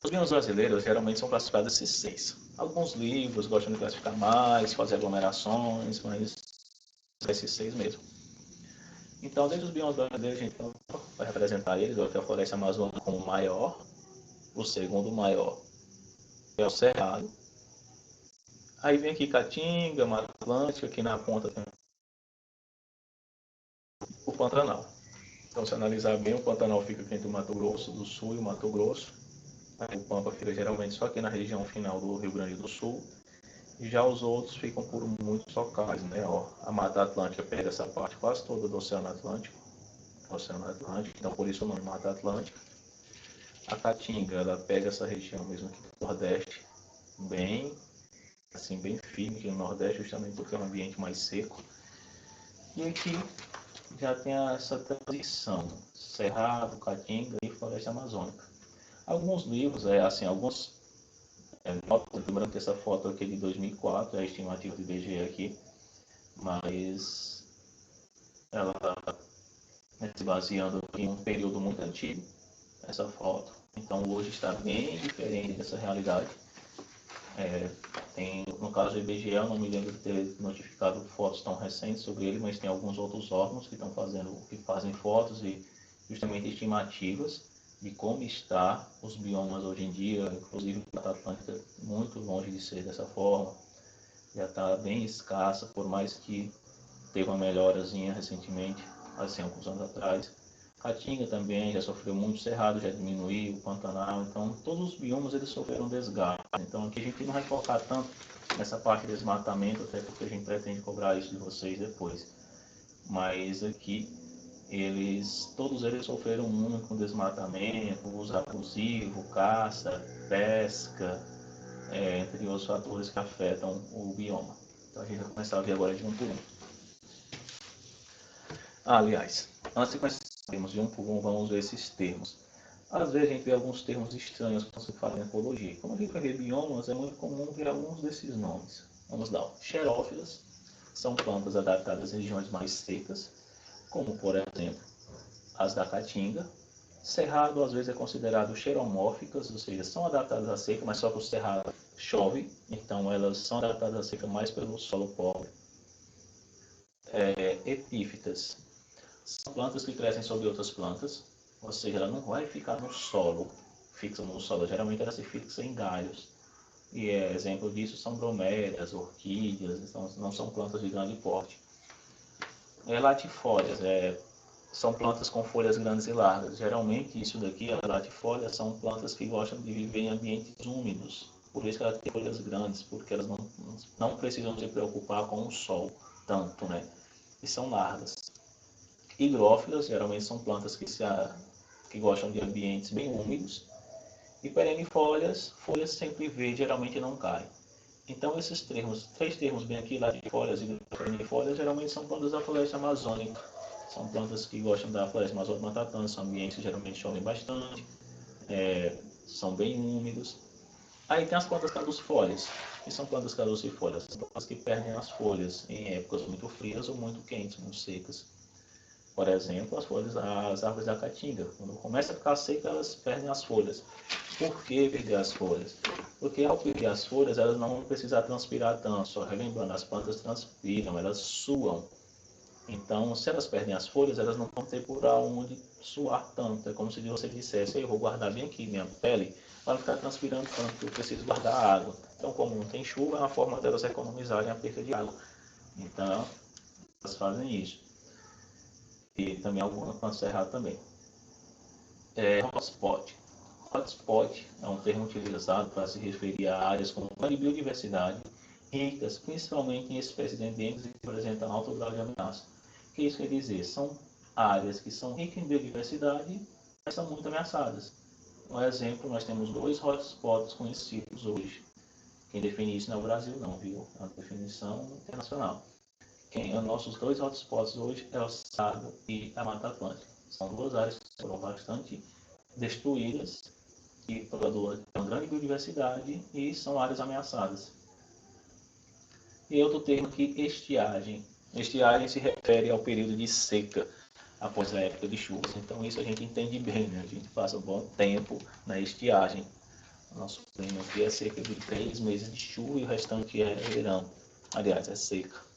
Os biomas brasileiros geralmente são classificados esses 6. Alguns livros gostam de classificar mais, fazer aglomerações, mas esses 6 mesmo. Então, desde os biomas brasileiros, a gente vai representar eles, que é a floresta amazônica como o maior, o segundo maior é o Cerrado. Aí vem aqui Caatinga, Mata Atlântica, aqui na ponta tem o Pantanal. Então, se analisar bem, o Pantanal fica entre o Mato Grosso do Sul e o Mato Grosso. Aí, o Pampa fica geralmente só aqui na região final do Rio Grande do Sul. E já os outros ficam por muitos locais, né? Ó, a Mata Atlântica pega essa parte quase toda do Oceano Atlântico. Então por isso o nome Mata Atlântica. A Caatinga, ela pega essa região mesmo aqui do Nordeste, bem, assim, bem firme aqui no Nordeste, justamente porque é um ambiente mais seco. E aqui já tem essa transição, Cerrado, Caatinga e Floresta Amazônica. Alguns livros, lembrando que essa foto aqui é de 2004, é a estimativa do IBGE aqui, mas ela se baseando em um período muito antigo, essa foto. Então hoje está bem diferente dessa realidade. No caso do IBGE, eu não me lembro de ter notificado fotos tão recentes sobre ele, mas tem alguns outros órgãos que fazem fotos e justamente estimativas de como está os biomas hoje em dia, inclusive a Mata Atlântica muito longe de ser dessa forma, já está bem escassa, por mais que teve uma melhorazinha recentemente, assim, alguns anos atrás. Caatinga também já sofreu muito, Cerrado já diminuiu, o Pantanal, então todos os biomas eles sofreram desgaste. Então aqui a gente não vai focar tanto nessa parte de desmatamento, até porque a gente pretende cobrar isso de vocês depois. Mas aqui todos eles sofreram muito com desmatamento, uso abusivo, caça, pesca, entre outros fatores que afetam o bioma. Então a gente vai começar a ver agora de um por um. Aliás, antes de começarmos de um por um, vamos ver esses termos. Às vezes a gente vê alguns termos estranhos quando se fala em ecologia. Como a gente vai ver biomas, é muito comum ver alguns desses nomes. Vamos lá. Xerófilas são plantas adaptadas a regiões mais secas, como por exemplo as da Caatinga. Cerrado às vezes é considerado xeromórficas, ou seja, são adaptadas à seca, mas só que o cerrado chove, então elas são adaptadas à seca mais pelo solo pobre. Epífitas são plantas que crescem sobre outras plantas, ou seja, ela não vai ficar no solo, fixa no solo, geralmente ela se fixa em galhos. E exemplo disso são bromélias, orquídeas, então não são plantas de grande porte. Latifólias, são plantas com folhas grandes e largas. Geralmente isso daqui, as latifólias, são plantas que gostam de viver em ambientes úmidos. Por isso que elas têm folhas grandes, porque elas não precisam se preocupar com o sol tanto, né? E são largas. Higrófilas, geralmente são plantas que gostam de ambientes bem úmidos. E perennifólias, folhas sempre verdes, geralmente não caem. Então esses três termos bem aqui, latifólias e perennifólias, geralmente são plantas da floresta amazônica. São plantas que gostam da floresta amazônica Mata Atlântica, são ambientes que geralmente chovem bastante, são bem úmidos. Aí tem as plantas caducifólias, que são plantas caducifólias, são plantas que perdem as folhas em épocas muito frias ou muito quentes, muito secas. Por exemplo, as árvores da caatinga, quando começa a ficar seca, elas perdem as folhas. Por que perder as folhas? Porque ao perder as folhas, elas não vão precisar transpirar tanto. Só relembrando, as plantas transpiram, elas suam. Então, se elas perdem as folhas, elas não vão ter por onde suar tanto. É como se você dissesse, eu vou guardar bem aqui minha pele para não ficar transpirando tanto, porque eu preciso guardar água. Então, como não tem chuva, é uma forma delas economizarem a perda de água. Então, elas fazem isso. E também alguma planta cerrada também. Hotspot. Hotspot é um termo utilizado para se referir a áreas com grande biodiversidade, ricas principalmente em espécies endêmicas que apresentam alto grau de ameaça. O que isso quer dizer? São áreas que são ricas em biodiversidade, mas são muito ameaçadas. Um exemplo, nós temos 2 hotspots conhecidos hoje. Quem define isso não é o Brasil não, viu? É uma definição internacional. Nossos 2 hotspots hoje é o Cerrado e a Mata Atlântica. São 2 áreas que foram bastante destruídas e produzem grande biodiversidade e são áreas ameaçadas. E outro termo aqui, estiagem. Estiagem se refere ao período de seca após a época de chuvas. Então isso a gente entende bem, né? A gente passa um bom tempo na estiagem. Nosso clima aqui é cerca de 3 meses de chuva e o restante é verão. Aliás, é seca.